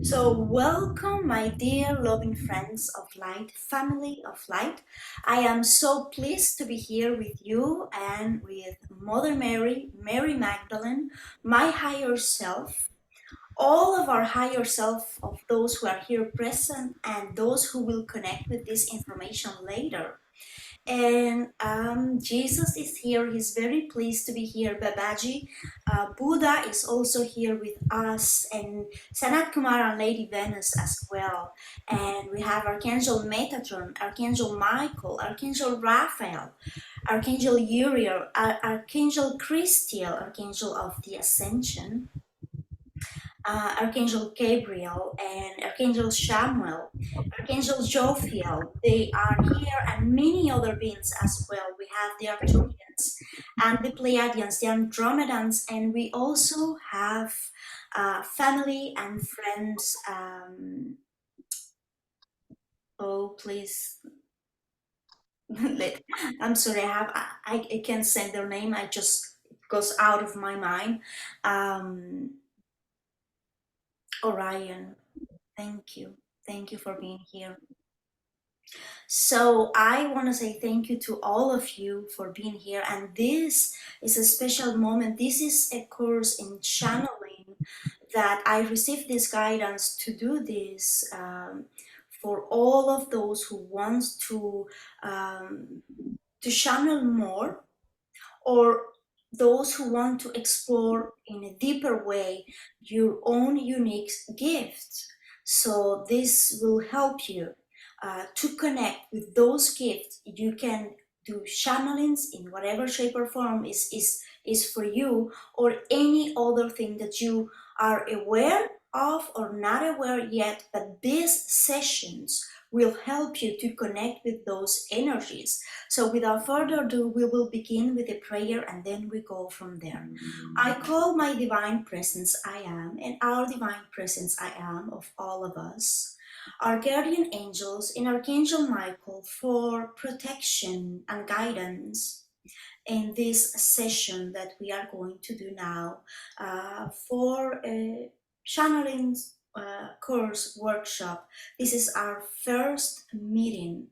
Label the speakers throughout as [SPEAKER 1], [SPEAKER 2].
[SPEAKER 1] So, welcome, my dear loving friends of light, family of light. I am so pleased to be here with you and with Mother Mary, Mary Magdalene, my higher self, all of our higher self of those who are here present and those who will connect with this information later. And Jesus is here. He's very pleased to be here. Babaji, Buddha is also here with us, and Sanat Kumar and Lady Venus as well. And we have Archangel Metatron, Archangel Michael, Archangel Raphael, Archangel Uriel, Archangel Christiel, Archangel of the Ascension, Archangel Gabriel and Archangel Samuel, Archangel Jophiel. They are here, and many other beings as well. We have the Arcturians and the Pleiadians, the Andromedans, and we also have family and friends. Oh, please. I'm sorry, I can't say their name. I just it goes out of my mind. Um, Orion, thank you. Thank you for being here. So I want to say thank you to all of you for being here. And this is a special moment. This is a course in channeling that I received this guidance to do this for all of those who want to channel more, or those who want to explore in a deeper way your own unique gifts. So this will help you to connect with those gifts. You can do channelings in whatever shape or form is for you, or any other thing that you are aware of or not aware yet, but these sessions will help you to connect with those energies. So without further ado, we will begin with a prayer and then we go from there. I call my divine presence I am, and our divine presence I am of all of us, our guardian angels and Archangel Michael, for protection and guidance in this session that we are going to do now for a channeling course workshop. This is our first meeting.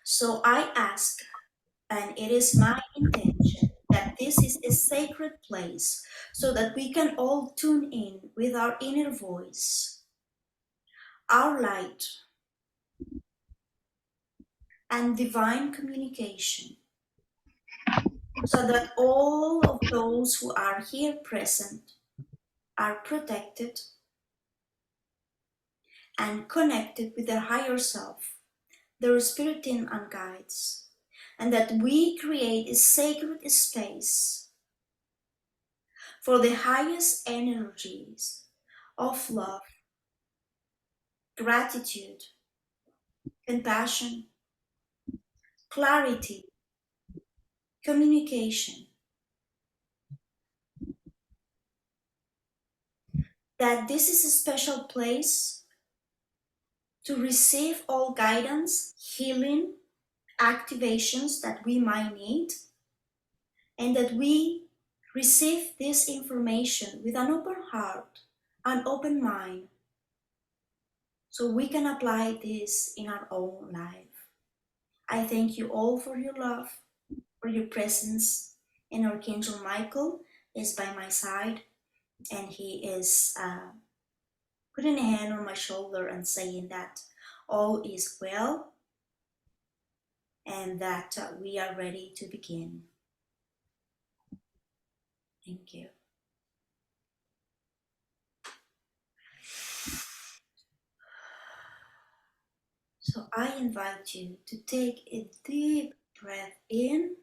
[SPEAKER 1] So I ask, and it is my intention, that this is a sacred place so that we can all tune in with our inner voice, our light, and divine communication, so that all of those who are here present are protected and connected with their higher self, their spirit team and guides, and that we create a sacred space for the highest energies of love, gratitude, compassion, clarity, communication, that this is a special place to receive all guidance, healing, activations that we might need, and that we receive this information with an open heart, an open mind, so we can apply this in our own life. I thank you all for your love, for your presence, and Archangel Michael is by my side, and he is putting a hand on my shoulder and saying that all is well and that we are ready to begin. Thank you. So I invite you to take a deep breath in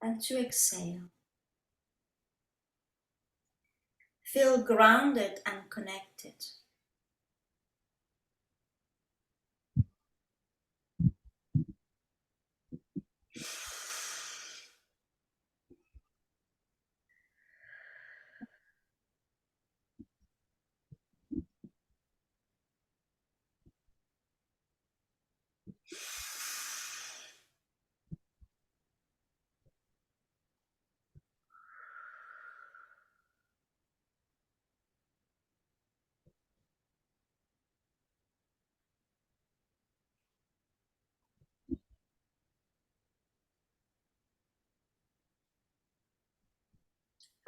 [SPEAKER 1] and to exhale. Feel grounded and connected.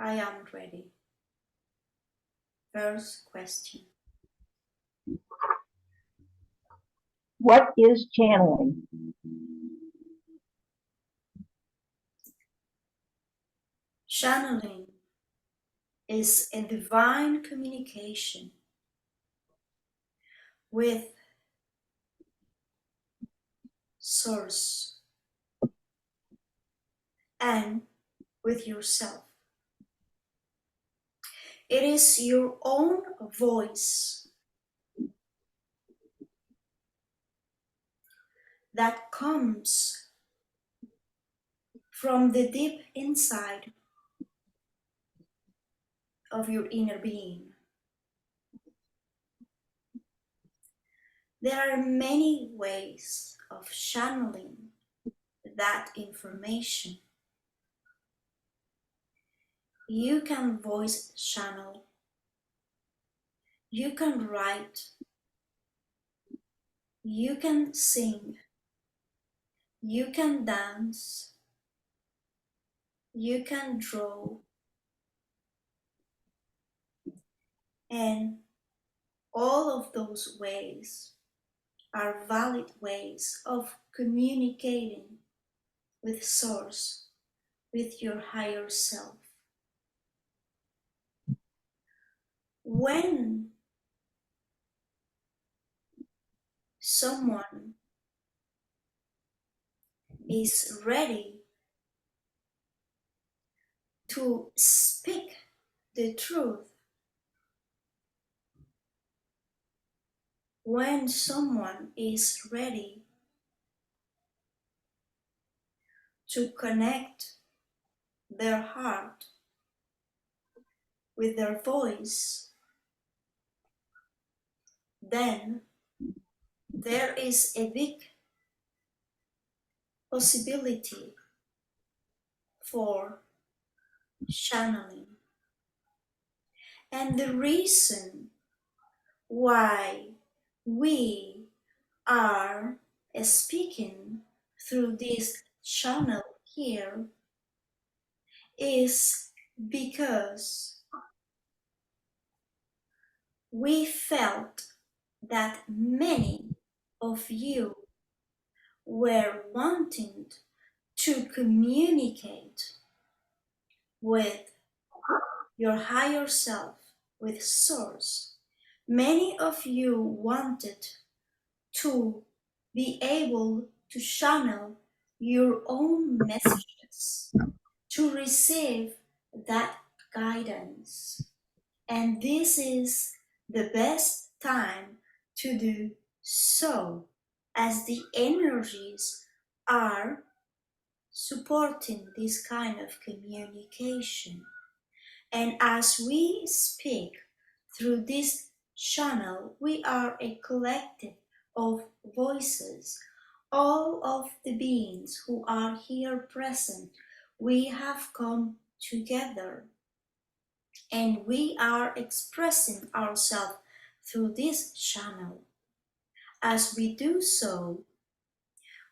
[SPEAKER 1] I am ready. First question.
[SPEAKER 2] What is channeling?
[SPEAKER 1] Channeling is a divine communication with Source and with yourself. It is your own voice that comes from the deep inside of your inner being. There are many ways of channeling that information. You can voice channel, you can write, you can sing, you can dance, you can draw, and all of those ways are valid ways of communicating with Source, with your higher self. When someone is ready to speak the truth, when someone is ready to connect their heart with their voice, then there is a big possibility for channeling. And the reason why we are speaking through this channel here is because we felt that many of you were wanting to communicate with your higher self, with Source. Many of you wanted to be able to channel your own messages, to receive that guidance. And this is the best time to do so, as the energies are supporting this kind of communication. And as we speak through this channel, we are a collective of voices. All of the beings who are here present, we have come together and we are expressing ourselves through this channel. As we do so,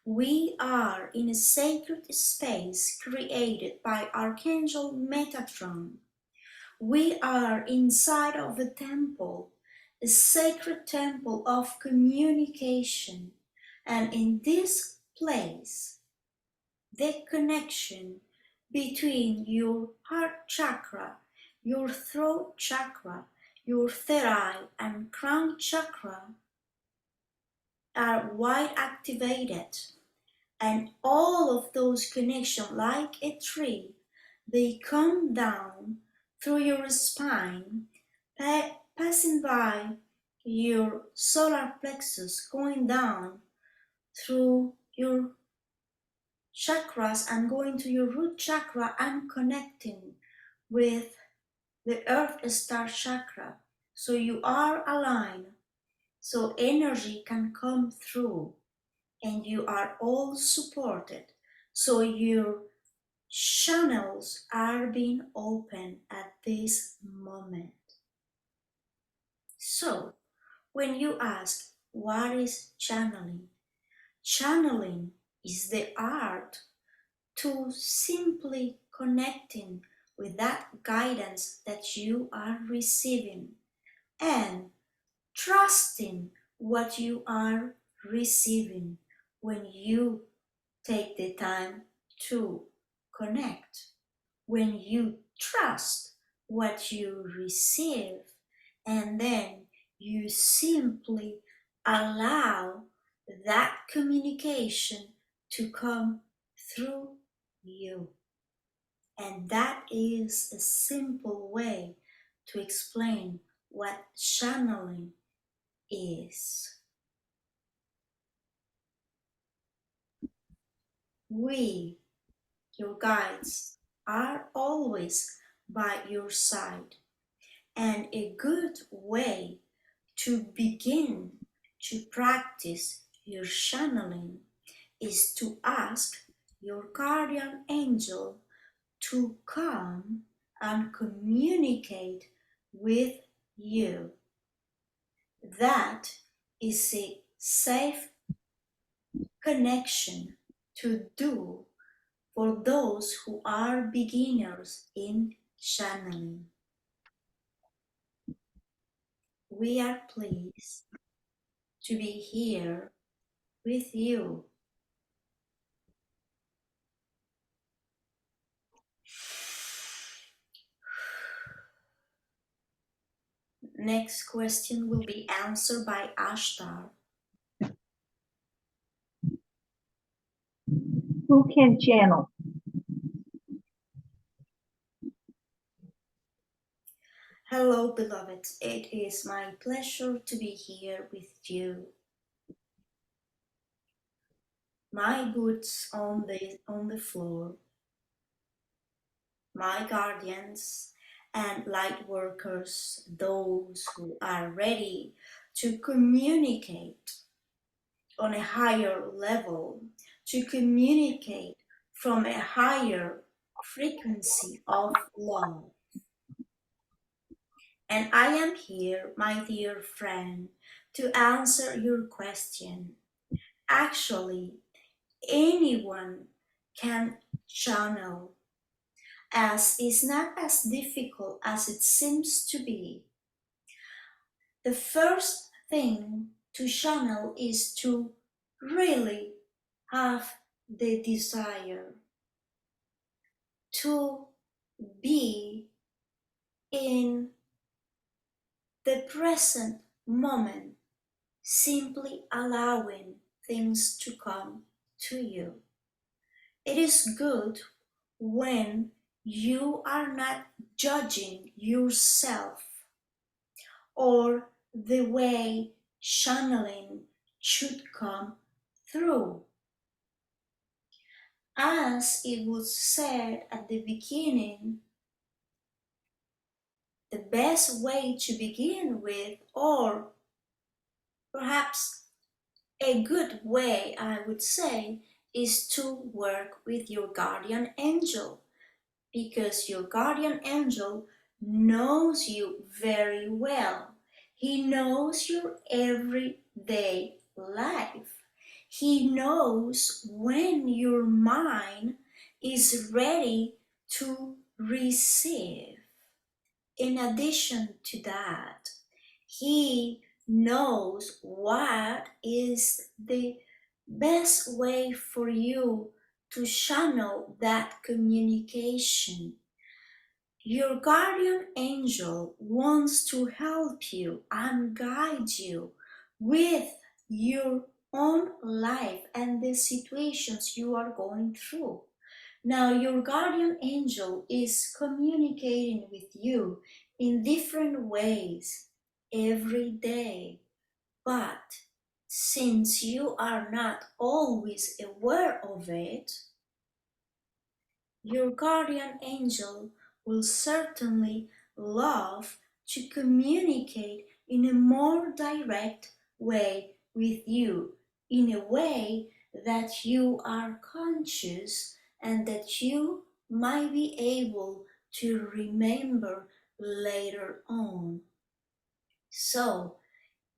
[SPEAKER 1] we are in a sacred space created by Archangel Metatron. We are inside of a temple, a sacred temple of communication. And in this place, the connection between your heart chakra, your throat chakra, your third eye, and crown chakra are wide activated. And all of those connections, like a tree, they come down through your spine, passing by your solar plexus, going down through your chakras and going to your root chakra and connecting with the earth star chakra. So you are aligned, so energy can come through and you are all supported. So your channels are being opened at this moment. So when you ask, what is channeling? Channeling is the art to simply connecting with that guidance that you are receiving, and trusting what you are receiving when you take the time to connect. When you trust what you receive, and then you simply allow that communication to come through you. And that is a simple way to explain what channeling is. We, your guides, are always by your side, and a good way to begin to practice your channeling is to ask your guardian angel to come and communicate with you. That is a safe connection to do for those who are beginners in channeling. We are pleased to be here with you. Next question will be answered by Ashtar.
[SPEAKER 2] Who can channel?
[SPEAKER 1] Hello, beloved. It is my pleasure to be here with you. My boots on the floor. My guardians and light workers, those who are ready to communicate on a higher level, to communicate from a higher frequency of love. And I am here, my dear friend, to answer your question. Actually, anyone can channel, as is not as difficult as it seems to be. The first thing to channel is to really have the desire to be in the present moment, simply allowing things to come to you. It is good when you are not judging yourself or the way channeling should come through. As it was said at the beginning, the best way to begin with, or perhaps a good way, I would say, is to work with your guardian angel, because your guardian angel knows you very well. He knows your everyday life. He knows when your mind is ready to receive. In addition to that, he knows what is the best way for you to channel that communication. Your guardian angel wants to help you and guide you with your own life and the situations you are going through. Now, your guardian angel is communicating with you in different ways every day, but since you are not always aware of it, your guardian angel will certainly love to communicate in a more direct way with you, in a way that you are conscious and that you might be able to remember later on. So,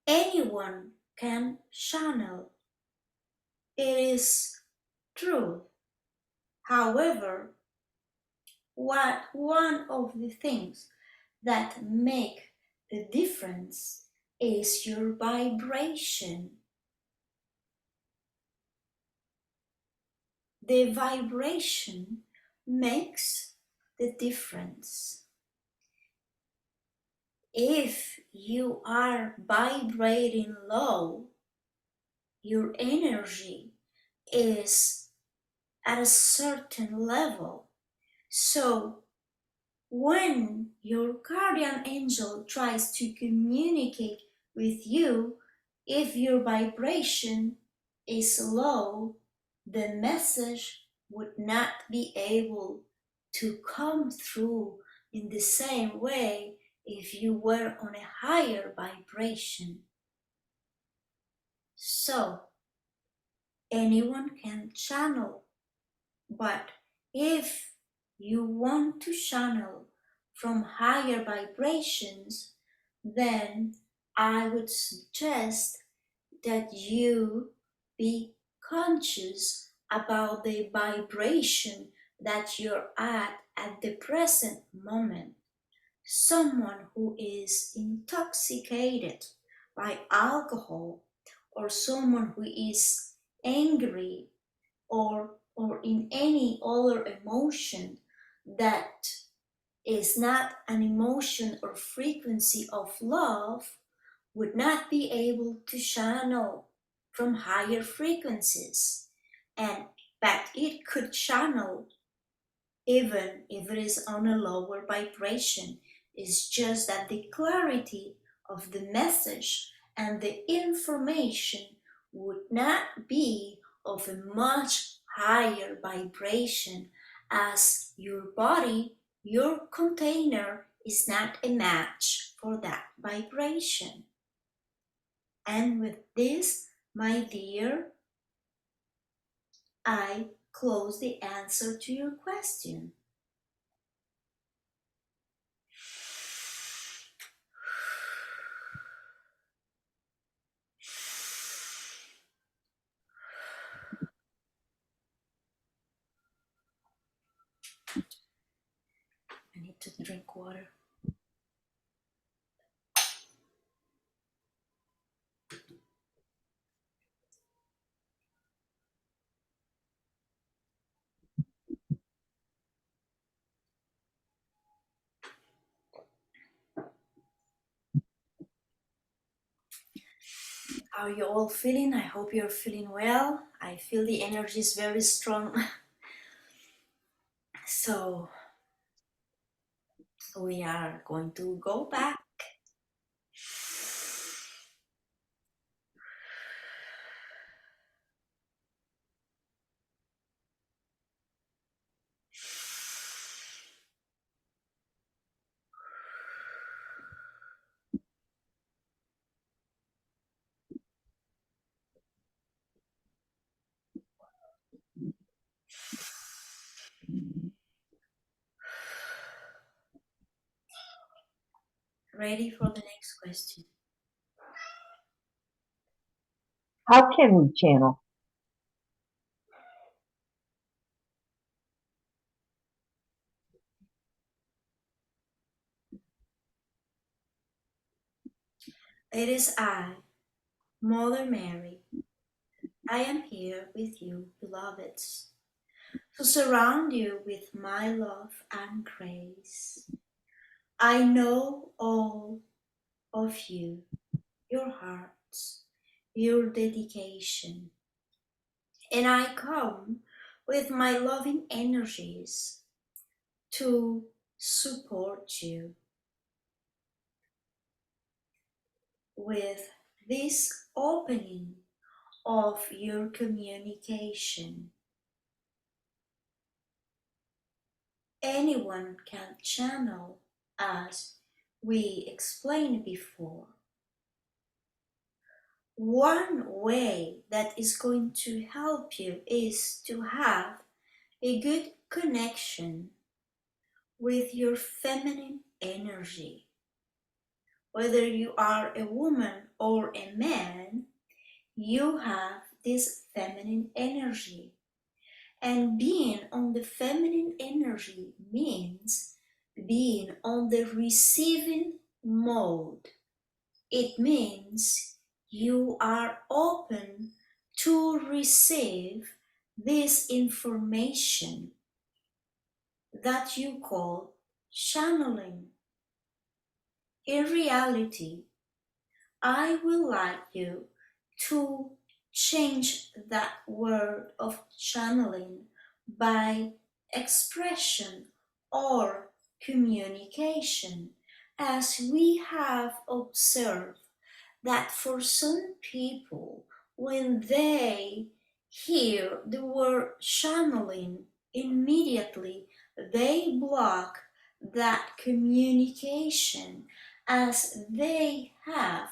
[SPEAKER 1] anyone can channel. It is true. However, one of the things that make the difference is your vibration. The vibration makes the difference. If you are vibrating low, your energy is at a certain level. So when your guardian angel tries to communicate with you, if your vibration is low, the message would not be able to come through in the same way if you were on a higher vibration. So anyone can channel, but if you want to channel from higher vibrations, then I would suggest that you be conscious about the vibration that you're at the present moment. Someone who is intoxicated by alcohol, or someone who is angry, or in any other emotion that is not an emotion or frequency of love, would not be able to channel from higher frequencies. And but it could channel even if it is on a lower vibration. It's just that the clarity of the message and the information would not be of a much higher vibration, as your body, your container, is not a match for that vibration. And with this, my dear, I close the answer to your question. I need to drink water. How are you all feeling? I hope you're feeling well. I feel the energy is very strong. So we are going to go back. Ready for the next question.
[SPEAKER 2] How can we channel?
[SPEAKER 1] It is I, Mother Mary. I am here with you, beloveds, to surround you with my love and grace. I know all of you, your hearts, your dedication, and I come with my loving energies to support you with this opening of your communication. Anyone can channel, as we explained before. One way that is going to help you is to have a good connection with your feminine energy. Whether you are a woman or a man, you have this feminine energy. And being on the feminine energy means being on the receiving mode. It means you are open to receive this information that you call channeling. In reality, I would like you to change that word of channeling by expression or communication, as we have observed that for some people, when they hear the word channeling, immediately they block that communication, as they have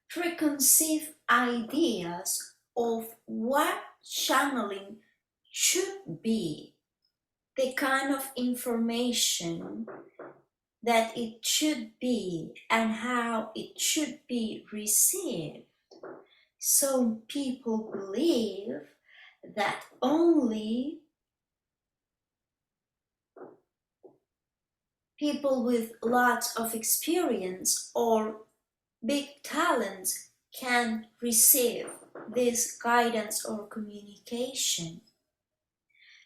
[SPEAKER 1] preconceived ideas of what channeling should be, the kind of information that it should be, and how it should be received. Some people believe that only people with lots of experience or big talents can receive this guidance or communication.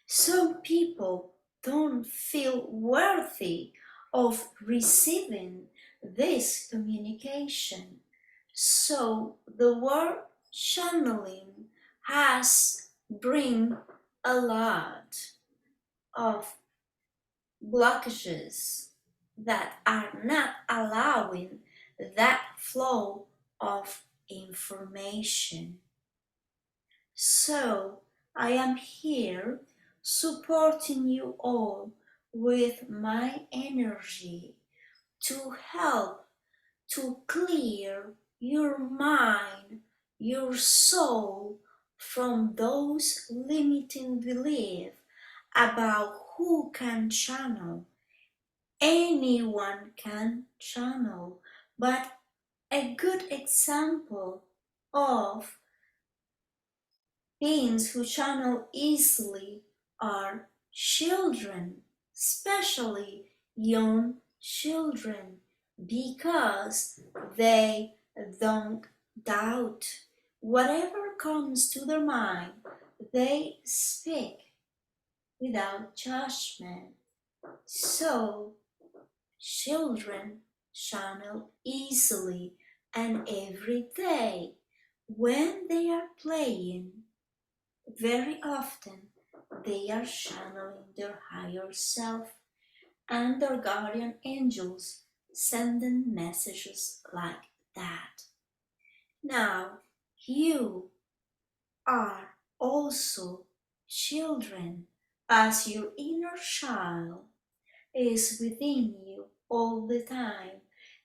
[SPEAKER 1] Some people don't feel worthy of receiving this communication. So the word channeling has bring a lot of blockages that are not allowing that flow of information. So I am here supporting you all with my energy to help to clear your mind, your soul from those limiting beliefs about who can channel. Anyone can channel, but a good example of beings who channel easily are children, especially young children, because they don't doubt. Whatever comes to their mind, they speak without judgment. So, children channel easily and every day when they are playing. Very often, they are channeling their higher self and their guardian angels sending messages like that. Now, you are also children, as your inner child is within you all the time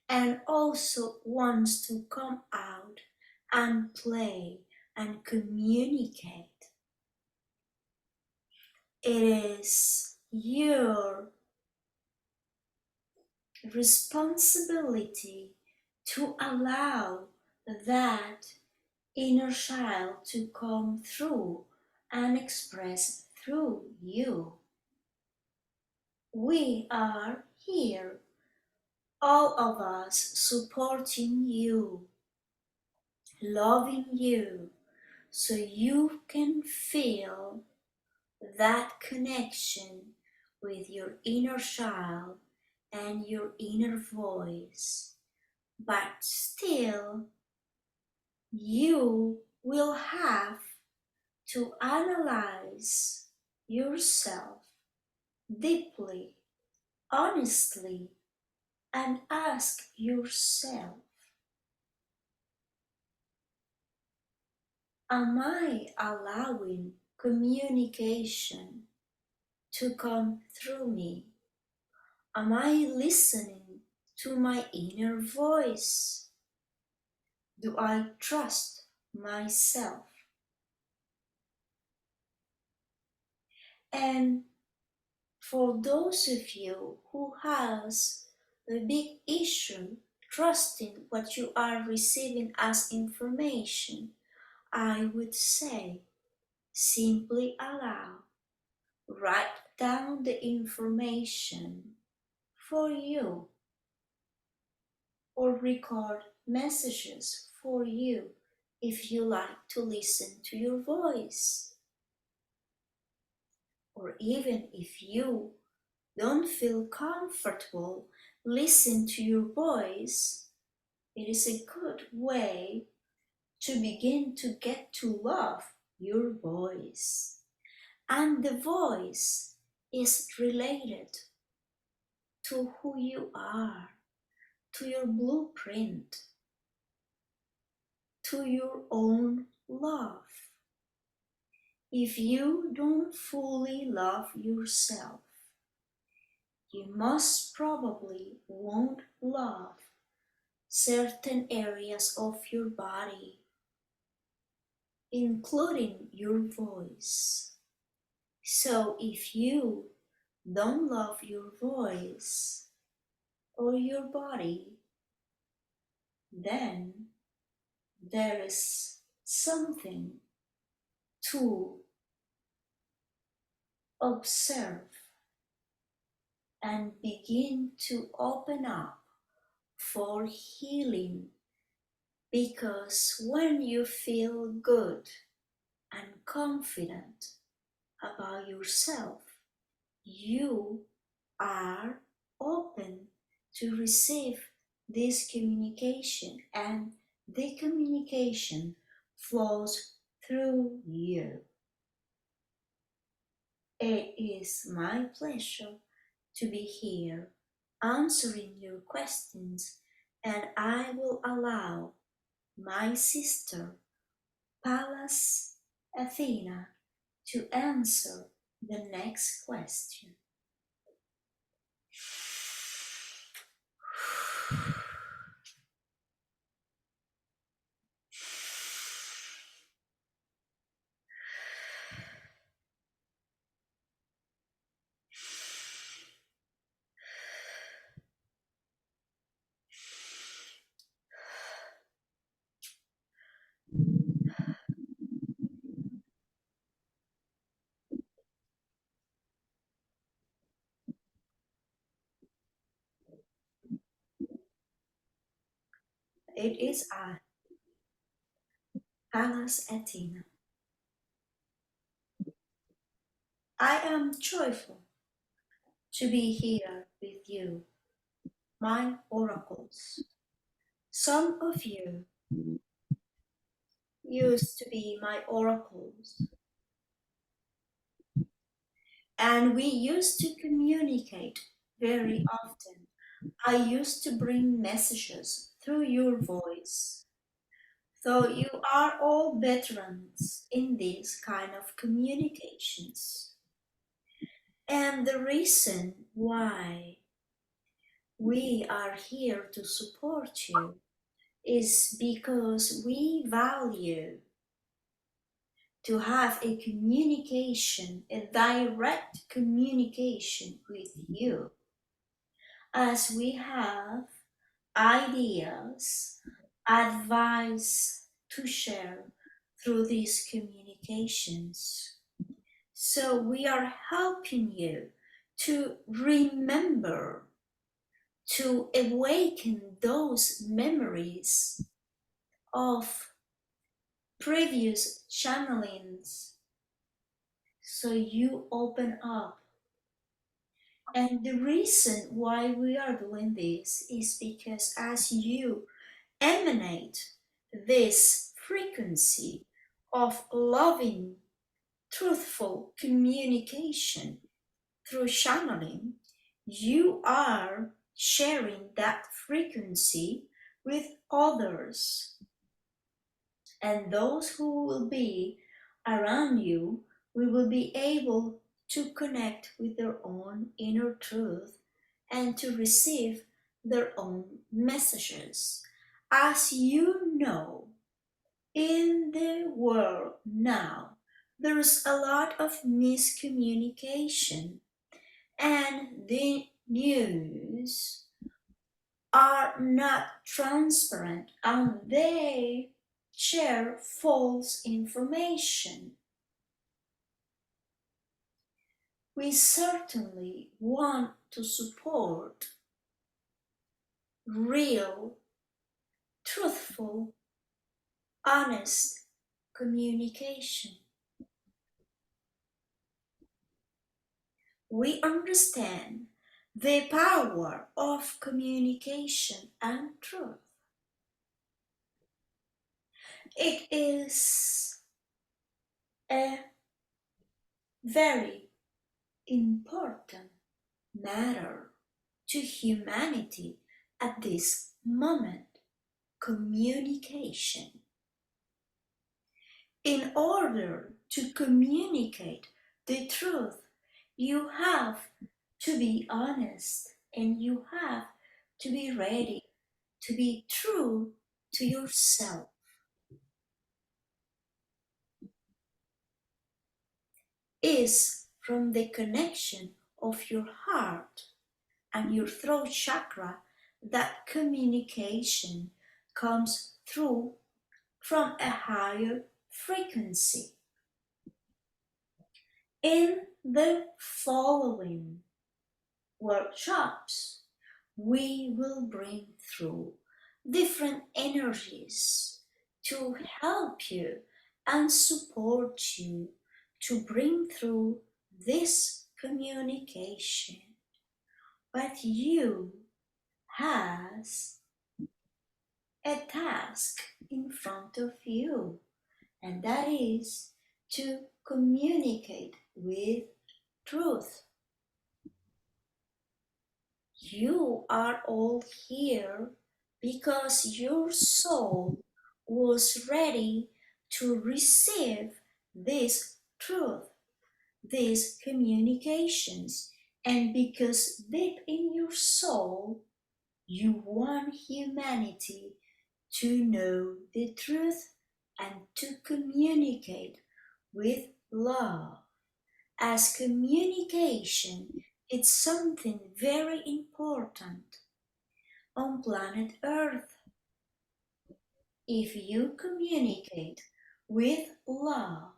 [SPEAKER 1] and also wants to come out and play and communicate. It is your responsibility to allow that inner child to come through and express through you. We are here, all of us, supporting you, loving you, so you can feel that connection with your inner child and your inner voice. But still, you will have to analyze yourself deeply, honestly, and ask yourself, am I allowing communication to come through me? Am I listening to my inner voice? Do I trust myself? And for those of you who has a big issue trusting what you are receiving as information, I would say simply allow. write down the information for you or record messages for you if you like to listen to your voice. Or even if you don't feel comfortable listening to your voice, it is a good way to begin to get to love your voice. And the voice is related to who you are, to your blueprint, to your own love. If you don't fully love yourself, you most probably won't love certain areas of your body, including your voice. So if you don't love your voice or your body, then there is something to observe and begin to open up for healing, because when you feel good and confident about yourself, you are open to receive this communication, and the communication flows through you. It is my pleasure to be here answering your questions, and I will allow my sister Pallas Athena to answer the next question. It is I, Pallas Athena. I am joyful to be here with you, my oracles. Some of you used to be my oracles, and we used to communicate very often. I used to bring messages through your voice. So you are all veterans in these kind of communications. And the reason why we are here to support you is because we value to have a communication, a direct communication with you, as we have ideas, advice to share through these communications. So we are helping you to remember, to awaken those memories of previous channelings, so you open up. And the reason why we are doing this is because as you emanate this frequency of loving, truthful communication through channeling, you are sharing that frequency with others. And those who will be around you, we will be able to connect with their own inner truth and to receive their own messages. As you know, in the world now, there's a lot of miscommunication, and the news are not transparent and they share false information. we certainly want to support real, truthful, honest communication. We understand the power of communication and truth. It is a very important matter to humanity at this moment. Communication. In order to communicate the truth, you have to be honest and you have to be ready to be true to yourself. Is from the connection of your heart and your throat chakra that communication comes through from a higher frequency. In the following workshops, we will bring through different energies to help you and support you to bring through this communication. But you has a task in front of you, and that is to communicate with truth. You are all here because your soul was ready to receive this truth, these communications, and because deep in your soul you want humanity to know the truth and to communicate with love. As communication, it's something very important on planet Earth. If you communicate with love,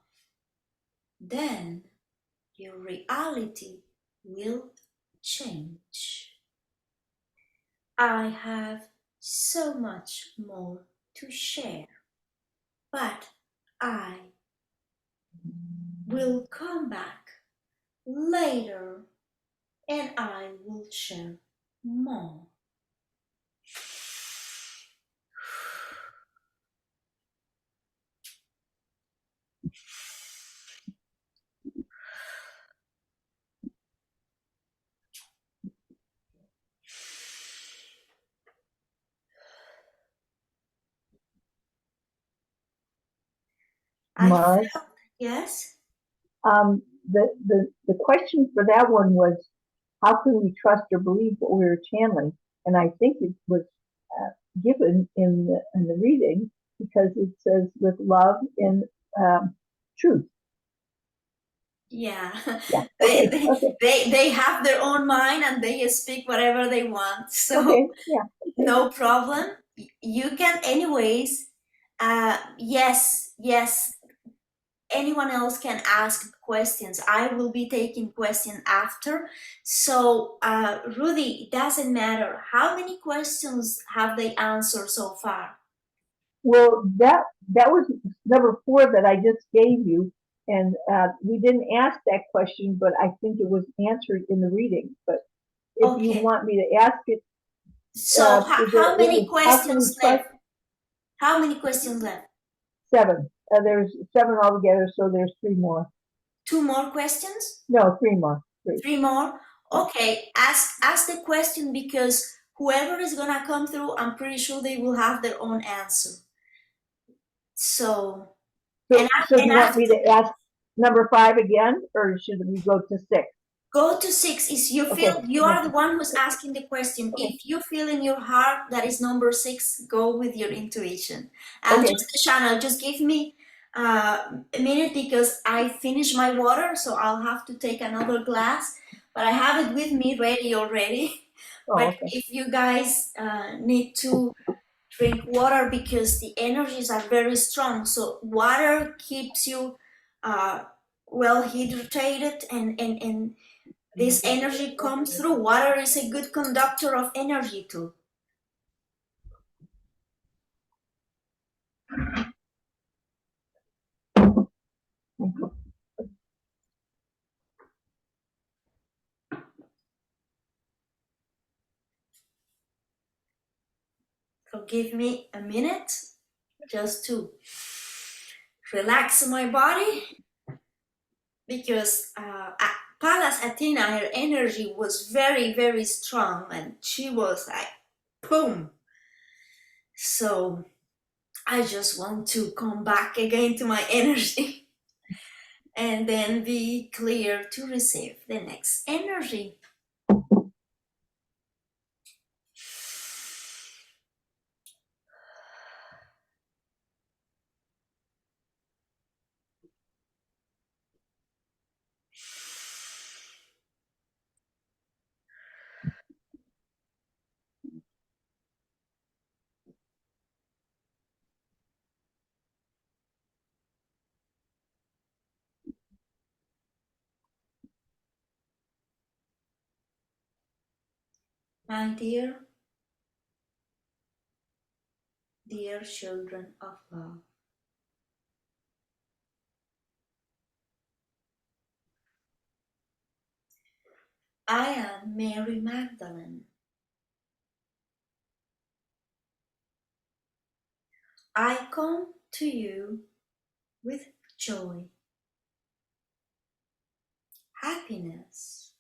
[SPEAKER 1] then your reality will change. I have so much more to share, but I will come back later and I will share more. I
[SPEAKER 2] Mars.
[SPEAKER 1] felt, yes?
[SPEAKER 2] The question for that one was, how can we trust or believe what we were channeling? And I think it was given in the reading because it says with love and truth.
[SPEAKER 1] Yeah.
[SPEAKER 2] Yeah. Okay.
[SPEAKER 1] They have their own mind and they speak whatever they want. So
[SPEAKER 2] Okay. Yeah. Okay.
[SPEAKER 1] no problem. You can anyways. Yes. Anyone else can ask questions. I will be taking questions after. So Rudy, it doesn't matter. How many questions have they answered so far?
[SPEAKER 2] Well, that was number 4 that I just gave you, and we didn't ask that question, but I think it was answered in the reading. But if you
[SPEAKER 1] Okay.
[SPEAKER 2] want me to ask it,
[SPEAKER 1] So how many
[SPEAKER 2] how can we
[SPEAKER 1] questions
[SPEAKER 2] trust?
[SPEAKER 1] left? How many questions left?
[SPEAKER 2] 7. There's 7 altogether, so there's 3 more.
[SPEAKER 1] 2 more questions?
[SPEAKER 2] No, 3 more. 3.
[SPEAKER 1] 3 more? Okay, ask the question because whoever is gonna come through, I'm pretty sure they will have their own answer. So
[SPEAKER 2] do you want me to ask number 5 again, or should we go to 6?
[SPEAKER 1] Go to 6. Is you feel
[SPEAKER 2] Okay.
[SPEAKER 1] you are the one who's asking the question.
[SPEAKER 2] Okay.
[SPEAKER 1] If you feel in your heart that is number 6, go with your intuition. And
[SPEAKER 2] Okay.
[SPEAKER 1] just channel, just give me a minute because I finished my water, so I'll have to take another glass. But I have it with me ready already.
[SPEAKER 2] Oh,
[SPEAKER 1] But
[SPEAKER 2] okay.
[SPEAKER 1] if you guys need to drink water because the energies are very strong, so water keeps you well hydrated and This energy comes through. Water is a good conductor of energy too. So give me a minute just to relax my body, because Pallas Athena, her energy was very, very strong, and she was like, boom. So I just want to come back again to my energy and then be clear to receive the next energy. My dear children of love, I am Mary Magdalene. I come to you with joy, happiness,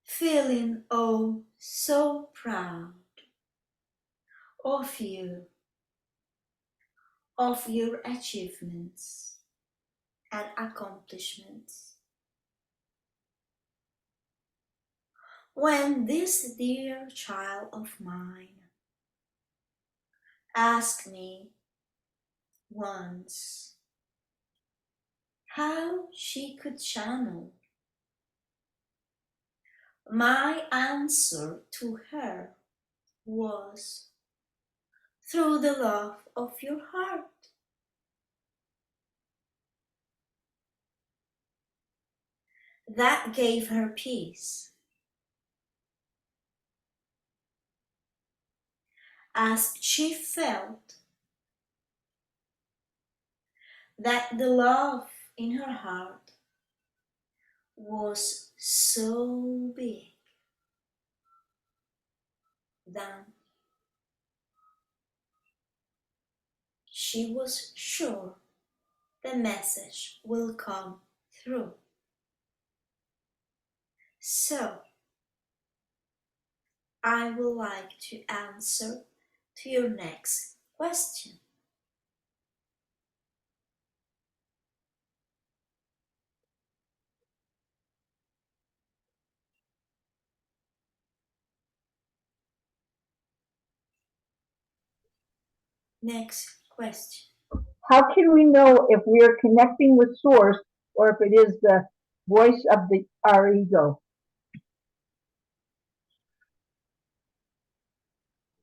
[SPEAKER 1] feeling oh so proud of you, of your achievements and accomplishments. When this dear child of mine asked me once how she could channel, my answer to her was through the love of your heart. That gave her peace, as she felt that the love in her heart was so big that she was sure the message will come through. So, I would like to answer to your next question. Next question.
[SPEAKER 2] How can we know if we are connecting with source or if it is the voice of our ego?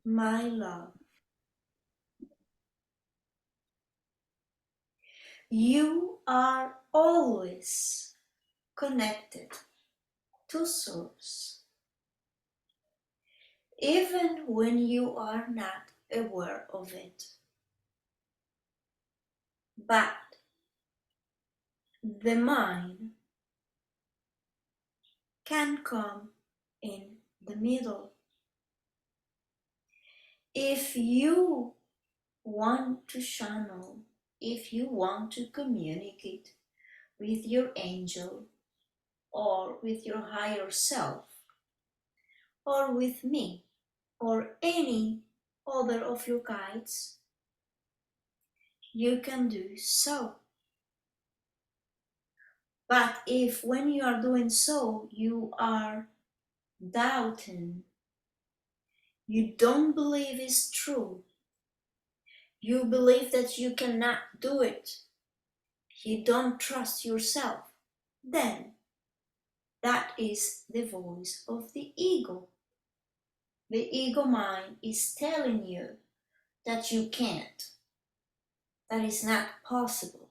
[SPEAKER 1] My love, you are always connected to source, even when you are not aware of it. But the mind can come in the middle. If you want to channel, if you want to communicate with your angel or with your higher self or with me or any other of your guides, you can do so. But if when you are doing so, you are doubting, you don't believe it's true, you believe that you cannot do it, you don't trust yourself, then that is the voice of the ego. The ego mind is telling you that you can't, that is not possible.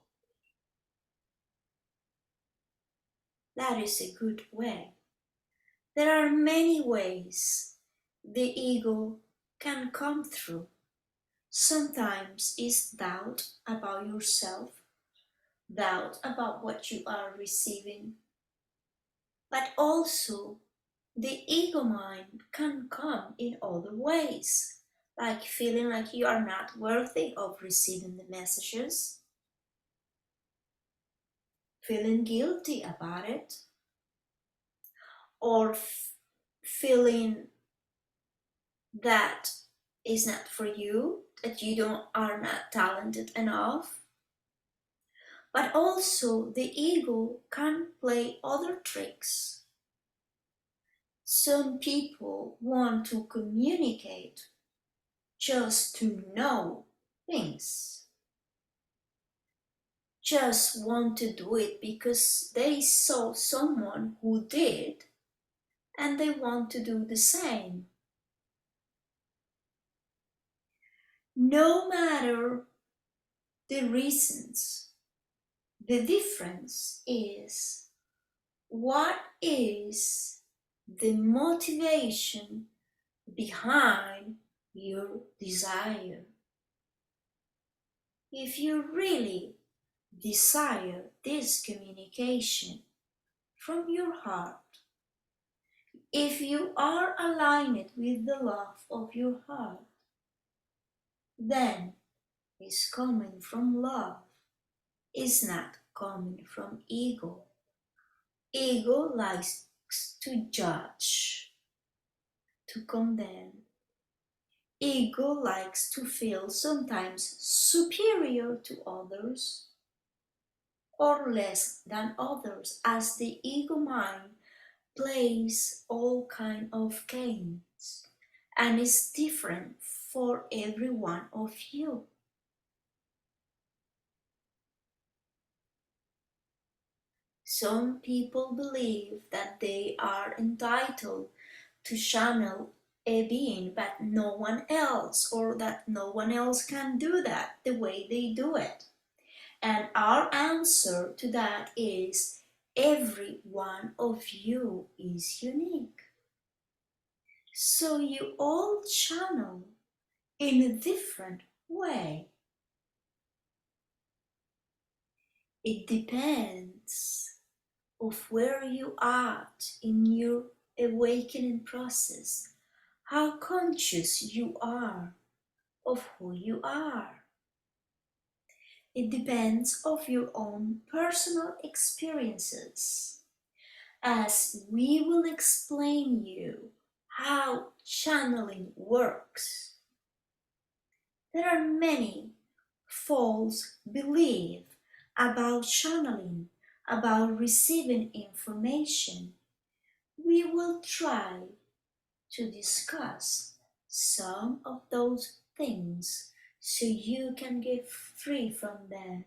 [SPEAKER 1] That is a good way. There are many ways the ego can come through. Sometimes it's doubt about yourself, doubt about what you are receiving, but also the ego mind can come in other ways, like feeling like you are not worthy of receiving the messages, feeling guilty about it, or feeling that is not for you, that you don't are not talented enough. But also the ego can play other tricks. Some people want to communicate just to know things, just want to do it because they saw someone who did and they want to do the same. No matter the reasons, the difference is what is the motivation behind your desire. If you really desire this communication from your heart, if you are aligned with the love of your heart, then it's coming from love, it's not coming from ego. Ego likes to judge, to condemn. Ego likes to feel sometimes superior to others or less than others, as the ego mind plays all kind of games and is different for every one of you. Some people believe that they are entitled to channel a being, but no one else, or that no one else can do that the way they do it. And our answer to that is every one of you is unique. So you all channel in a different way. It depends of where you are in your awakening process, how conscious you are of who you are. It depends of your own personal experiences, as we will explain you how channeling works. There are many false beliefs about channeling, about receiving information. We will try to discuss some of those things so you can get free from them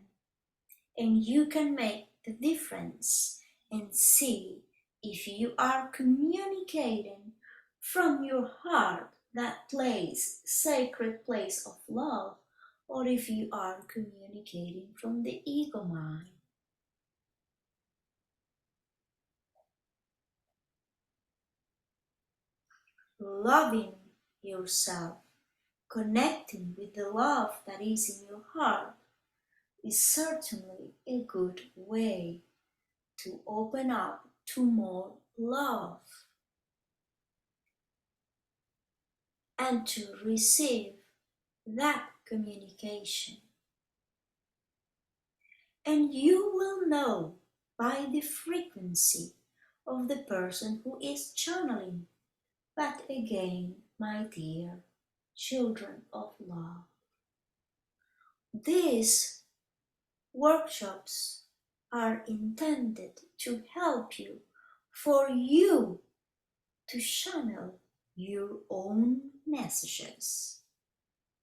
[SPEAKER 1] and you can make the difference and see if you are communicating from your heart, that place, sacred place of love, or if you are communicating from the ego mind. Loving yourself, connecting with the love that is in your heart, is certainly a good way to open up to more love and to receive that communication. And you will know by the frequency of the person who is channeling. But again, my dear children of love, these workshops are intended to help you, for you to channel your own messages.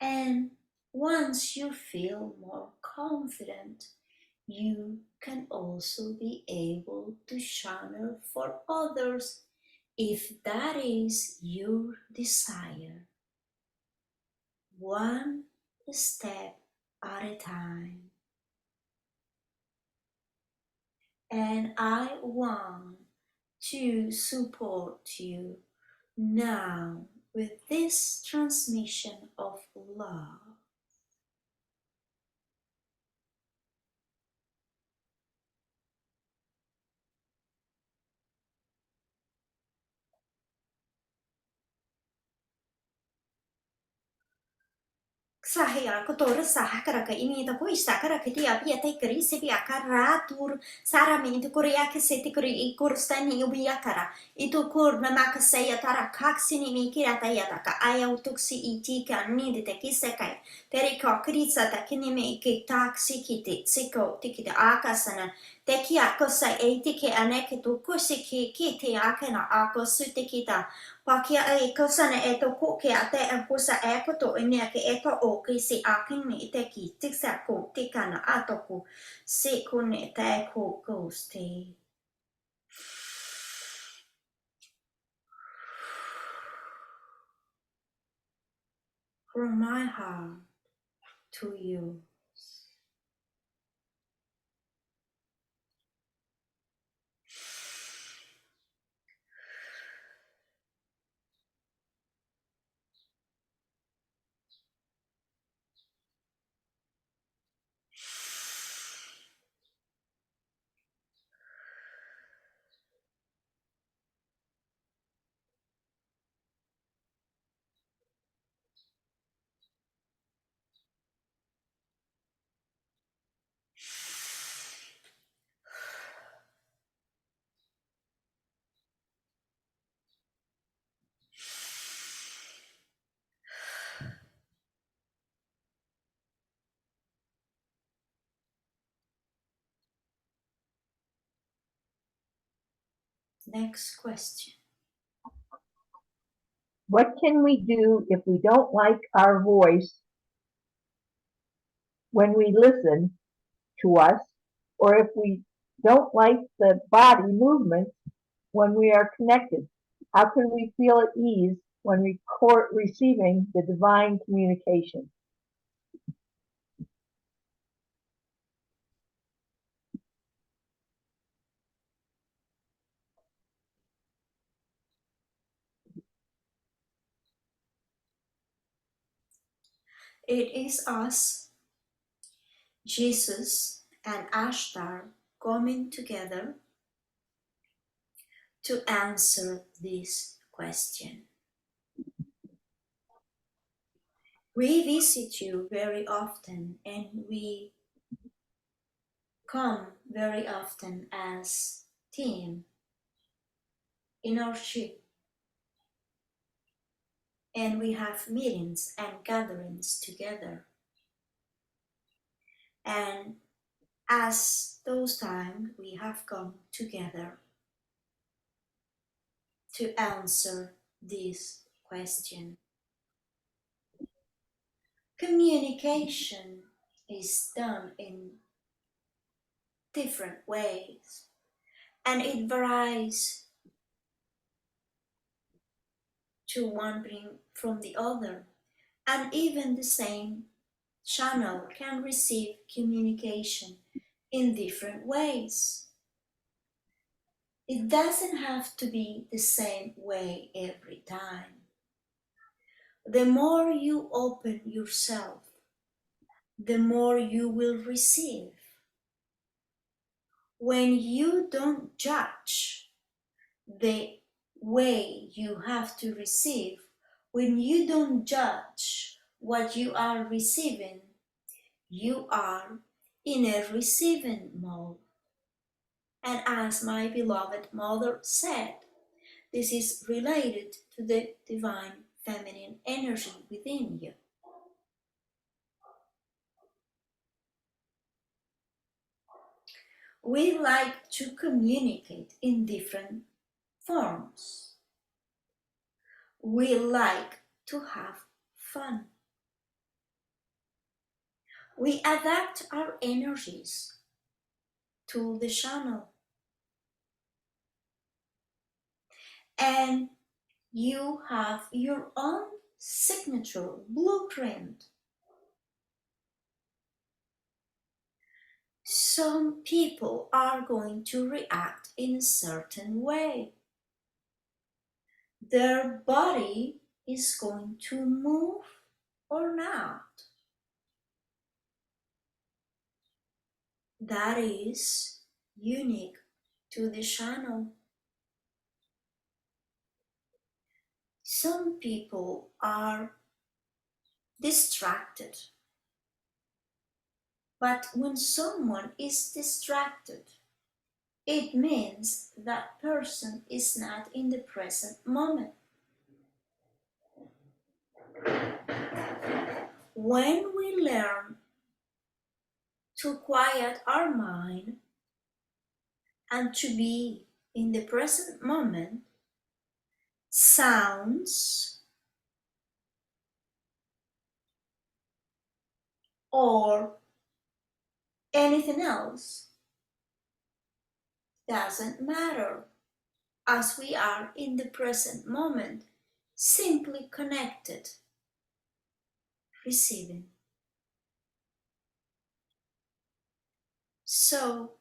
[SPEAKER 1] And once you feel more confident, you can also be able to channel for others if that is your desire. One step at a time. and I want to support you now with this transmission of love. Sahaya kotor sahakara ka imita ko istakara kiti apia te kari sebi akara tur sara minti korea ke seti kori ikur stani ubiakara itu kur na maka saya tara kaksini mikira tayata ka aya utuksi iti ka nidi te kisekai teri ko krisa ta kini me ke taksi kiti siko tikita akasana te ki akosa eiti ke aneke tu kusi ki kiti akena akosu tikita Pakia e kosana e to ko ke ate e kosa e koto e mea ke e to o ke se akin me te ki tiksa ko te kana ato ko se ko ne te ko koste. From my heart to you. Next question.
[SPEAKER 2] What can we do if we don't like our voice when we listen to us, or if we don't like the body movements when we are connected? How can we feel at ease when receiving the divine communication?
[SPEAKER 1] It is us, Jesus and Ashtar, coming together to answer this question. We visit you very often and we come very often as team in our ship, and we have meetings and gatherings together. And as those times we have come together to answer this question. Communication is done in different ways, and it varies to one from the other, and even the same channel can receive communication in different ways. It doesn't have to be the same way every time. The more you open yourself, the more you will receive. When you don't judge the way you have to receive, when you don't judge what you are receiving, you are in a receiving mode. And as my beloved mother said, this is related to the divine feminine energy within you. We like to communicate in different forms. We like to have fun. We adapt our energies to the channel. And you have your own signature blueprint. Some people are going to react in a certain way. Their body is going to move or not. That is unique to the channel. Some people are distracted. But when someone is distracted, it means that person is not in the present moment. When we learn to quiet our mind and to be in the present moment, sounds or anything else doesn't matter, as we are in the present moment, simply connected, receiving. So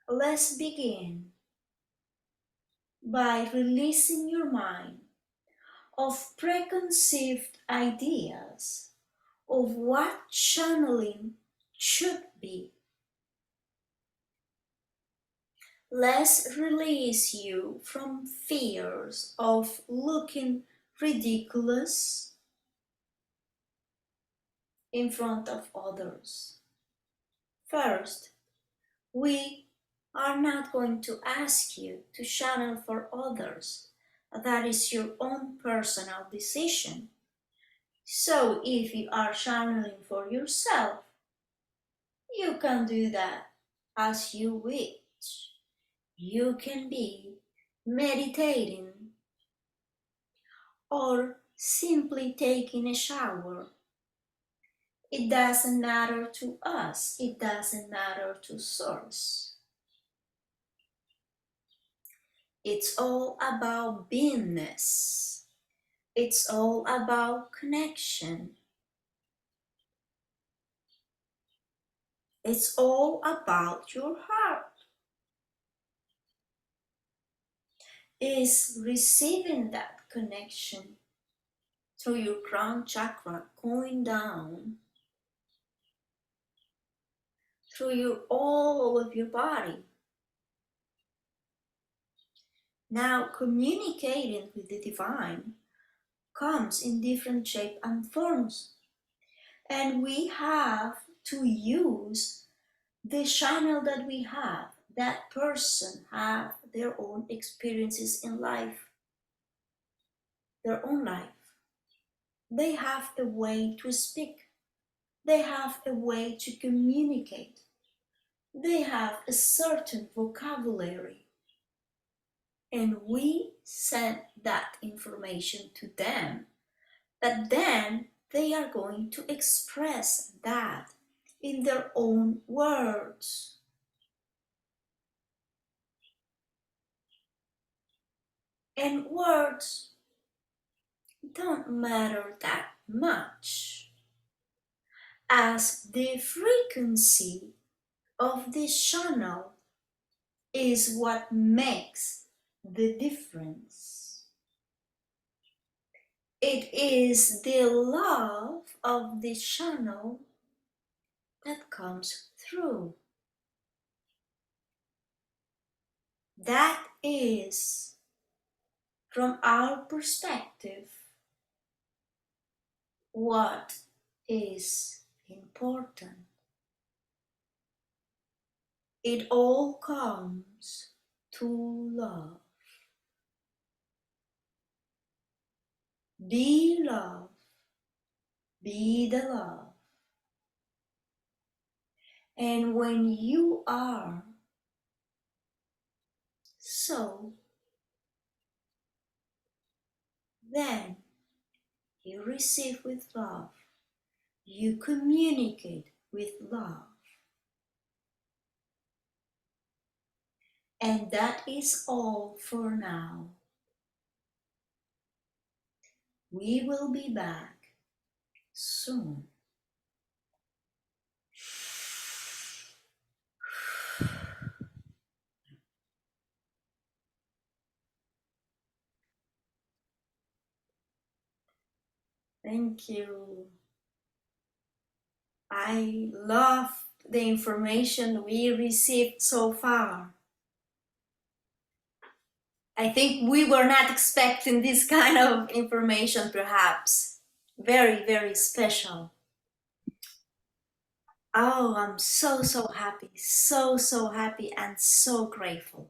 [SPEAKER 1] let's begin by releasing your mind of preconceived ideas of what channeling should be. Let's release you from fears of looking ridiculous in front of others. First, we are not going to ask you to channel for others. That is your own personal decision. So if you are channeling for yourself, you can do that as you wish. You can be meditating or simply taking a shower. It doesn't matter to us. It doesn't matter to Source. It's all about beingness. It's all about connection. It's all about your heart. Is receiving that connection through your crown chakra going down through all of your body. Now communicating with the divine comes in different shape and forms, and we have to use the channel that we have. That person have their own experiences in life, their own life. They have a way to speak. They have a way to communicate. They have a certain vocabulary. And we send that information to them. But then they are going to express that in their own words. And words don't matter that much, as the frequency of this channel is what makes the difference. It is the love of this channel that comes through. That is, from our perspective, what is important. It all comes to love. Be love. Be the love. And when you are so, then you receive with love. You communicate with love. And that is all for now. We will be back soon. Thank you. I love the information we received so far. I think we were not expecting this kind of information, perhaps. Very, very special. Oh, I'm so, so happy. So, so happy and so grateful.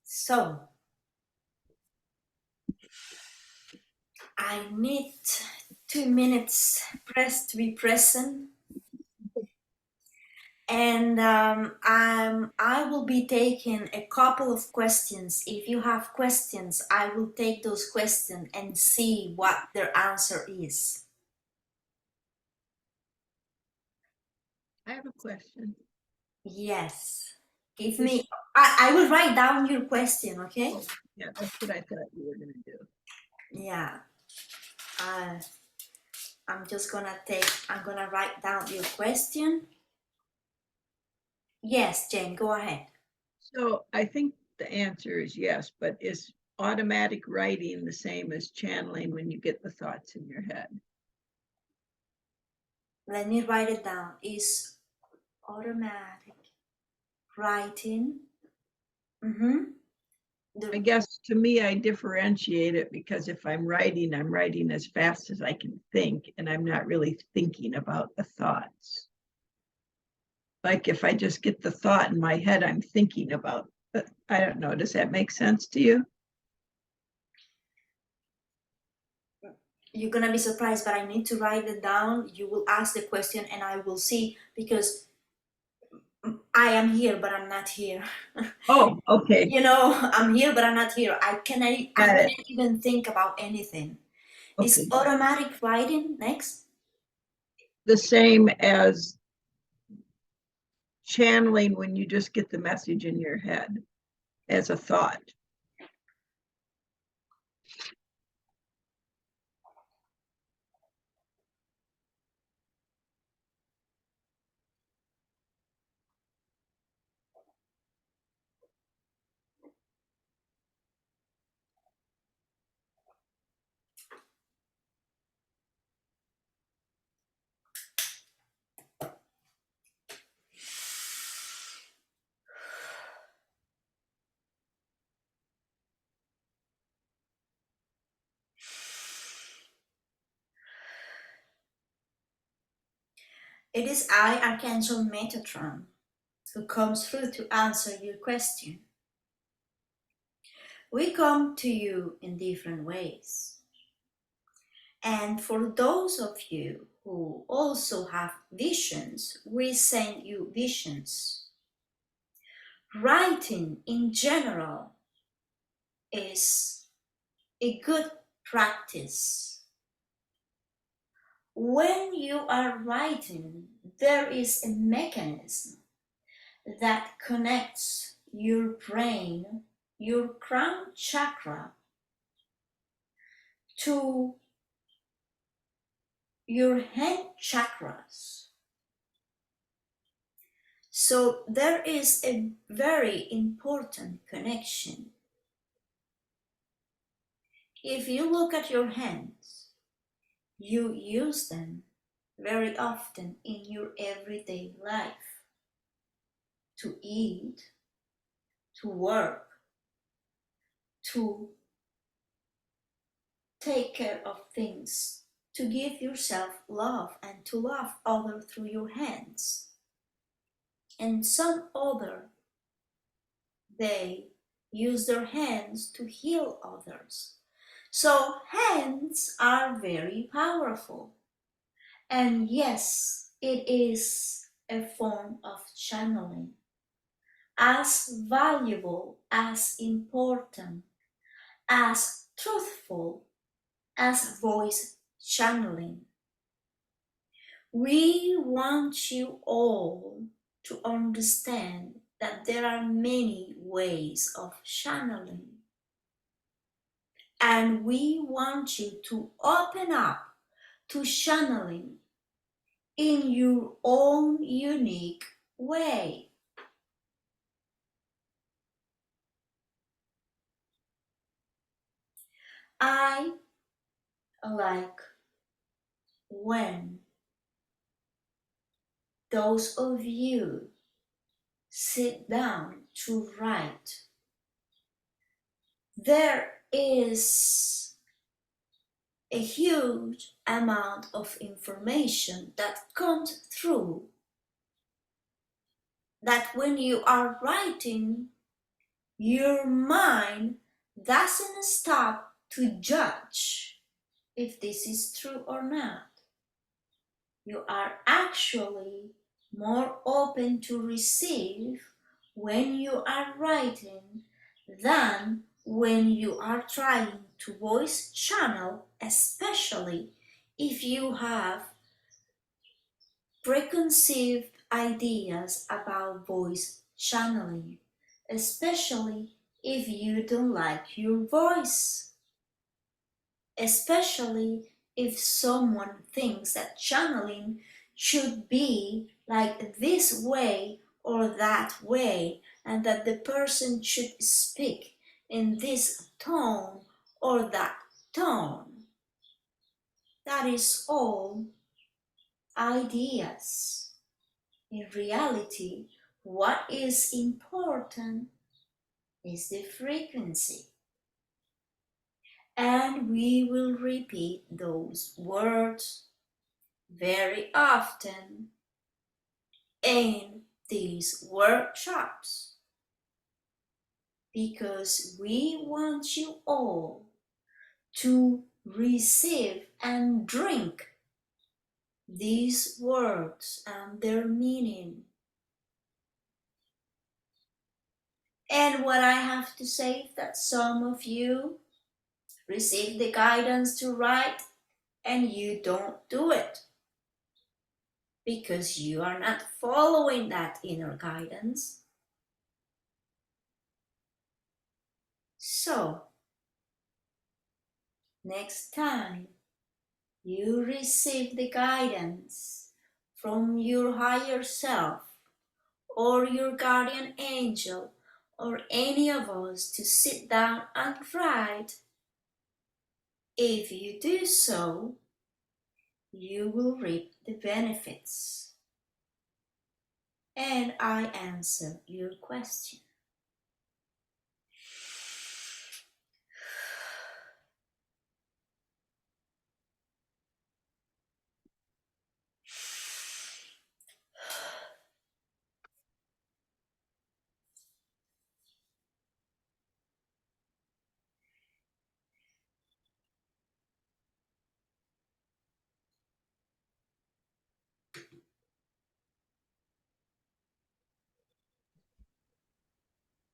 [SPEAKER 1] So, I need 2 minutes to be present, and I will be taking a couple of questions. If you have questions, I will take those questions and see what their answer is.
[SPEAKER 3] I have a question.
[SPEAKER 1] Yes, give me. I will write down your question, okay?
[SPEAKER 3] Oh, yeah, that's what I thought you were going to do.
[SPEAKER 1] Yeah. I'm gonna write down your question. Yes, Jane, go ahead.
[SPEAKER 3] So I think the answer is yes, but is automatic writing the same as channeling when you get the thoughts in your head?
[SPEAKER 1] Let me write it down. Is automatic writing.
[SPEAKER 3] I guess to me, I differentiate it because if I'm writing as fast as I can think, and I'm not really thinking about the thoughts. Like if I just get the thought in my head, I'm thinking about, I don't know, does that make sense to you?
[SPEAKER 1] You're gonna be surprised, but I need to write it down. You will ask the question and I will see, because I am here, but I'm not here.
[SPEAKER 3] Oh, okay.
[SPEAKER 1] You know, I'm here, but I'm not here. I
[SPEAKER 3] Got it.
[SPEAKER 1] can't even think about anything. Is
[SPEAKER 3] Okay.
[SPEAKER 1] automatic writing next?
[SPEAKER 3] The same as channeling when you just get the message in your head as a thought.
[SPEAKER 1] It is I, Archangel Metatron, who comes through to answer your question. We come to you in different ways. And for those of you who also have visions, we send you visions. Writing in general is a good practice. When you are writing, there is a mechanism that connects your brain, your crown chakra, to your hand chakras. So there is a very important connection. If you look at your hands, you use them very often in your everyday life to eat, to work, to take care of things, to give yourself love and to love others through your hands. And some other, they use their hands to heal others. So hands are very powerful. And yes, it is a form of channeling, as valuable, as important, as truthful as voice channeling. We want you all to understand that there are many ways of channeling. And we want you to open up to channeling in your own unique way. I like when those of you sit down to write. There is a huge amount of information that comes through, that when you are writing, your mind doesn't stop to judge if this is true or not. You are actually more open to receive when you are writing than when you are trying to voice channel, especially if you have preconceived ideas about voice channeling, especially if you don't like your voice, especially if someone thinks that channeling should be like this way or that way, and that the person should speak in this tone or that tone. That is all ideas. In reality, what is important is the frequency. And we will repeat those words very often in these workshops, because we want you all to receive and drink these words and their meaning. And what I have to say is that some of you receive the guidance to write and you don't do it because you are not following that inner guidance. So, next time you receive the guidance from your higher self or your guardian angel or any of us to sit down and write, if you do so, you will reap the benefits. And I answer your question.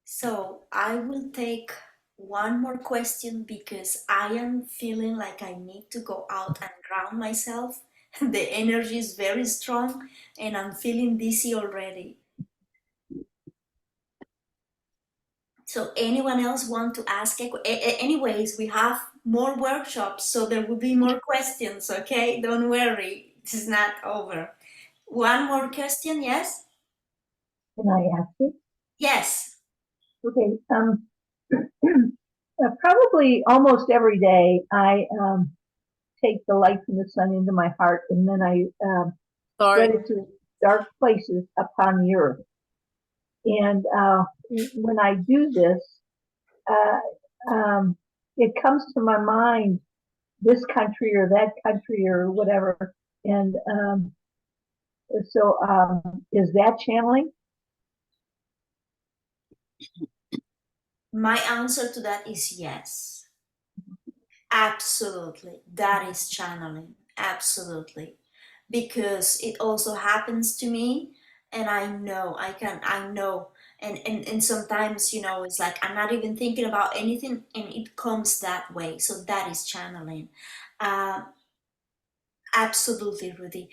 [SPEAKER 1] So I will take one more question because I am feeling like I need to go out and ground myself. The energy is very strong and I'm feeling dizzy already. So anyone else want to ask? Anyways, we have more workshops, so there will be more questions, okay? Don't worry, this is not over. One more question, yes?
[SPEAKER 2] Can I ask you?
[SPEAKER 1] Yes.
[SPEAKER 2] Okay. Probably almost every day I take the light from the sun into my heart, and then I spread it to dark places upon the earth. And when I do this, it comes to my mind this country or that country or whatever. And so is that channeling?
[SPEAKER 1] My answer to that is yes. Absolutely. That is channeling. Absolutely. Because it also happens to me and I know. And sometimes, it's like I'm not even thinking about anything and it comes that way. So that is channeling. Absolutely, Rudy.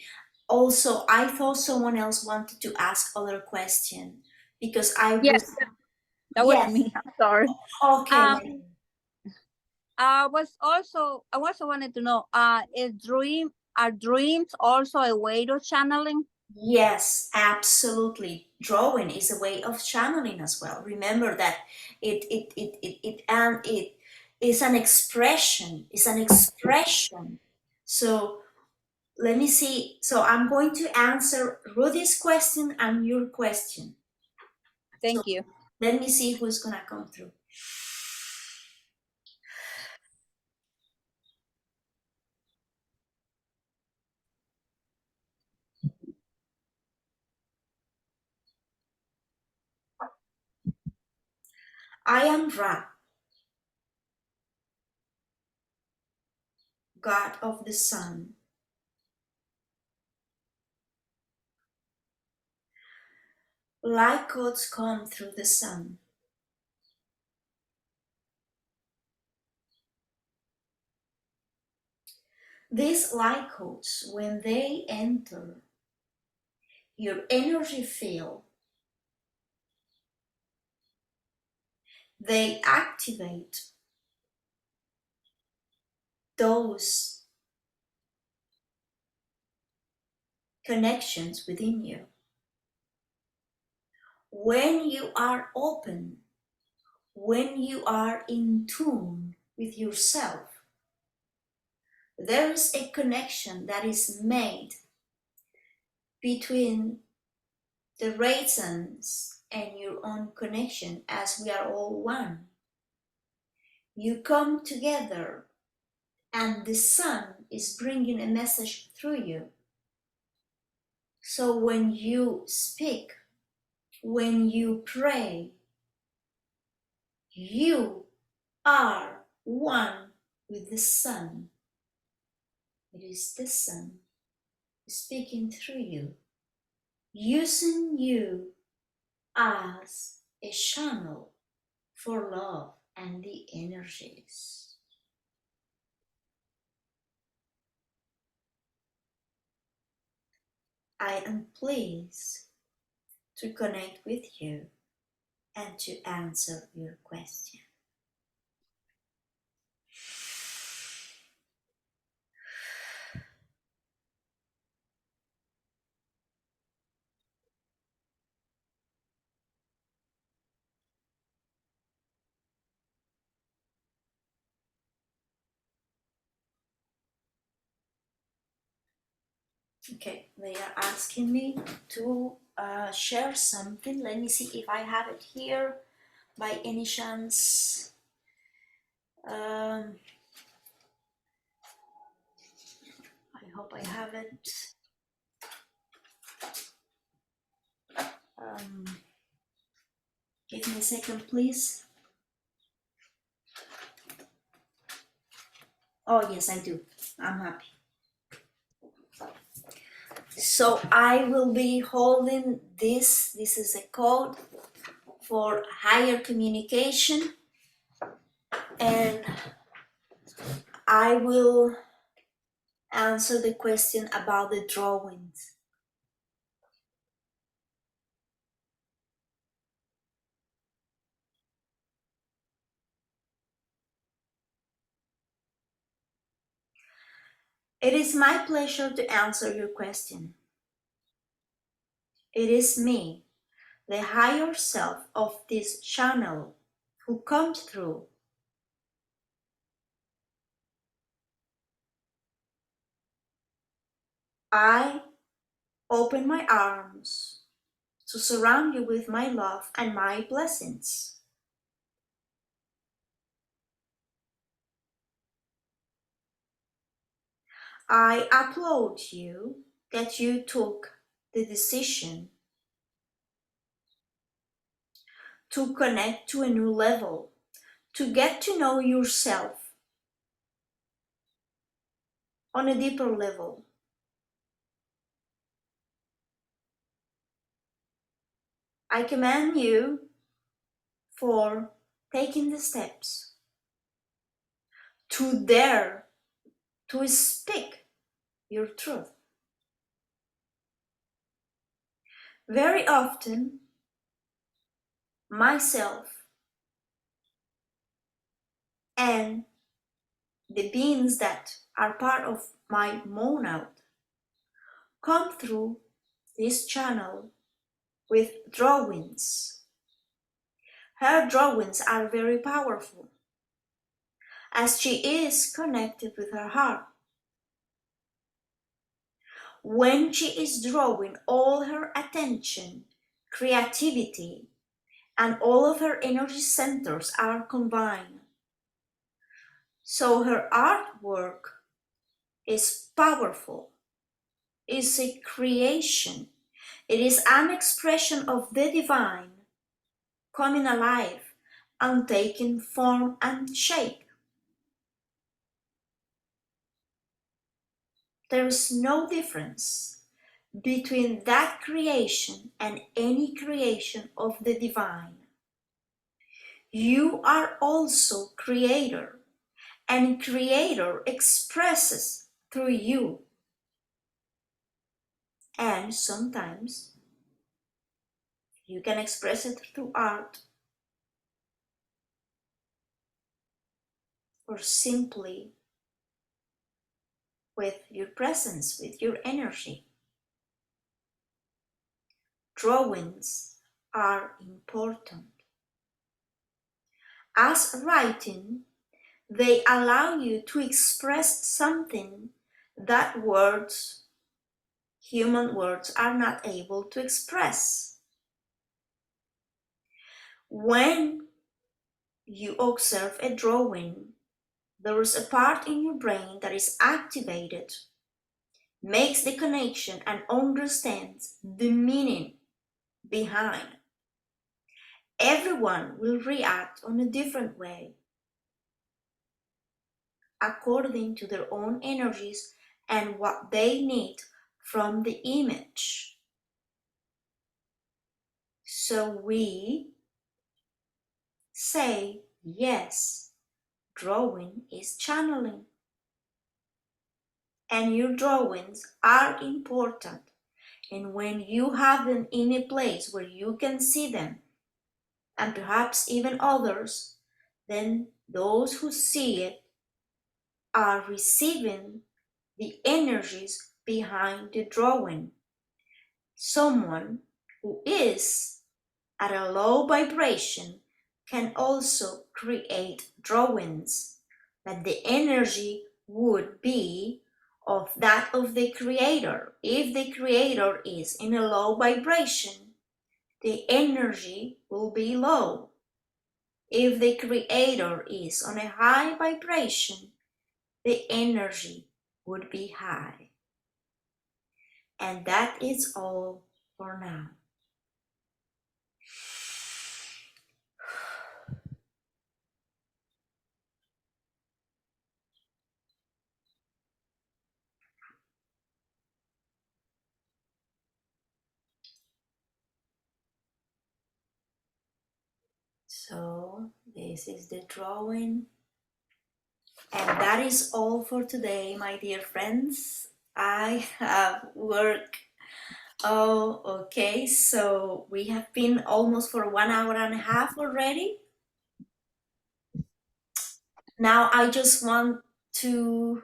[SPEAKER 1] Also, I thought someone else wanted to ask other question because I
[SPEAKER 4] Yes,
[SPEAKER 1] was,
[SPEAKER 4] that was
[SPEAKER 1] yes.
[SPEAKER 4] me. I'm sorry.
[SPEAKER 1] Okay.
[SPEAKER 4] I also wanted to know, is dream Are dreams also a way of channeling?
[SPEAKER 1] Yes, absolutely. Drawing is a way of channeling as well. Remember that it is an expression. It's an expression. So let me see. So I'm going to answer Rudy's question and your question.
[SPEAKER 4] Thank
[SPEAKER 1] So
[SPEAKER 4] you.
[SPEAKER 1] let me see who's gonna come through. I am Ra, God of the sun. Light codes come through the sun. These light codes, when they enter your energy field, they activate those connections within you. When you are open, when you are in tune with yourself, there is a connection that is made between the raisins and your own connection, as we are all one. You come together and the sun is bringing a message through you. So when you speak, when you pray, you are one with the sun. It is the sun speaking through you, using you as a channel for love and the energies. I am pleased to connect with you and to answer your question. Okay, they are asking me to share something. Let me see if I have it here by any chance. I hope I have it. Give me a second, please. Oh, yes, I do. I'm happy. So I will be holding this. This is a code for higher communication, and I will answer the question about the drawings. It is my pleasure to answer your question. It is me, the higher self of this channel, who comes through. I open my arms to surround you with my love and my blessings. I applaud you that you took the decision to connect to a new level, to get to know yourself on a deeper level. I commend you for taking the steps to dare to speak your truth. Very often, myself and the beings that are part of my monad come through this channel with drawings. Her drawings are very powerful as she is connected with her heart. When she is drawing, all her attention, creativity, and all of her energy centers are combined. So her artwork is powerful, is a creation. It is an expression of the divine coming alive and taking form and shape. There is no difference between that creation and any creation of the divine. You are also creator, and creator expresses through you. And sometimes you can express it through art or simply with your presence, with your energy. Drawings are important. As writing, they allow you to express something that words, human words, are not able to express. When you observe a drawing, there is a part in your brain that is activated, makes the connection, and understands the meaning behind. Everyone will react on a different way according to their own energies and what they need from the image. So we say, yes, drawing is channeling. And your drawings are important. And when you have them in a place where you can see them, and perhaps even others, then those who see it are receiving the energies behind the drawing. Someone who is at a low vibration can also create drawings, but the energy would be of that of the creator. If the creator is in a low vibration, the energy will be low. If the creator is on a high vibration, the energy would be high. And that is all for now. So this is the drawing. And that is all for today, my dear friends. I have work. Oh, okay. So we have been almost for 1 hour and a half already. Now I just want to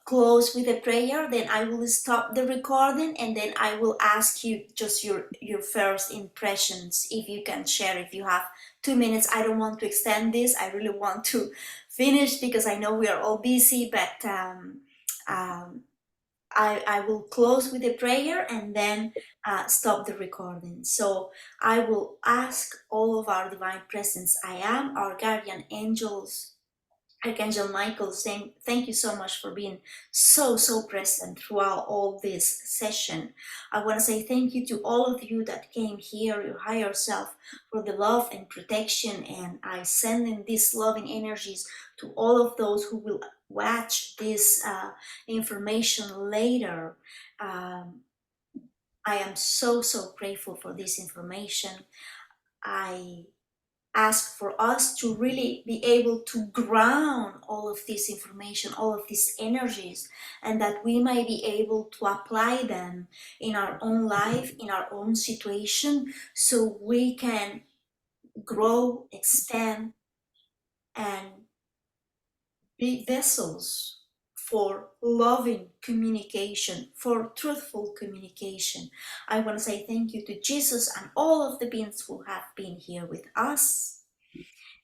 [SPEAKER 1] close with a prayer, then I will stop the recording, and then I will ask you just your first impressions, if you can share, if you have 2 minutes. I don't want to extend this. I really want to finish because I know we are all busy, but I will close with a prayer and then stop the recording. So I will ask all of our divine presence, I am, our guardian angels, Archangel Michael, saying thank you so much for being so present throughout all this session. I want to say thank you to all of you that came here, your higher self, for the love and protection, and I send in these loving energies to all of those who will watch this information later. I am so grateful for this information. I ask for us to really be able to ground all of this information, all of these energies, and that we might be able to apply them in our own life, in our own situation, so we can grow, expand, and be vessels for loving communication, for truthful communication. I want to say thank you to Jesus and all of the beings who have been here with us.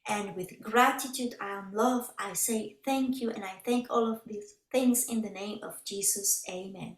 [SPEAKER 1] And with gratitude and love, I say thank you, and I thank all of these things in the name of Jesus. Amen.